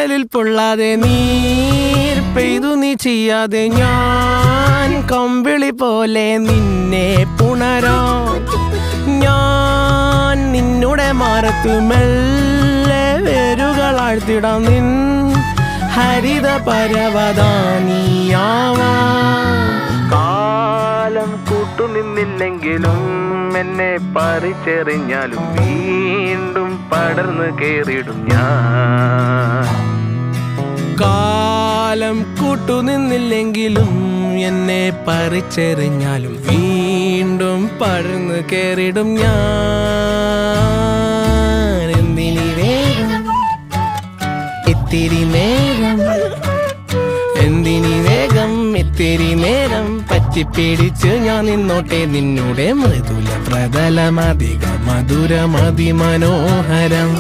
കടലിൽ പൊള്ളാതെ നീർ പെയ്തു നീ ചെയ്യാതെ ഞാൻ കമ്പിളി പോലെ നിന്നെ പുണരാ ഞാൻ നിന്നുടെ മാറത്തു മെല്ലെ വേരുകളാഴ്ത്തിടാം നിൻ ഹരിത പരവതാനിയാവാ കാലം കൂട്ടുനിന്നില്ലെങ്കിലും എന്നെ പറിച്ചെറിഞ്ഞാലും വീണ്ടും പടർന്നു കേറിടും ഞാൻ കാലം കൂട്ടുനിന്നില്ലെങ്കിലും എന്നെ പറിച്ചെറിഞ്ഞാലും വീണ്ടും പടർന്നു കേറിടും ഞാൻ എന്തിനി വേഗം ഇത്തിരി നേരം എന്തിനി വേഗം ഇത്തിരി നേരം പറ്റിപ്പിടിച്ച് ഞാൻ നിന്നോട്ടെ നിന്നുടെ മൃദുല പ്രതലമധിക മധുരമതി മനോഹരം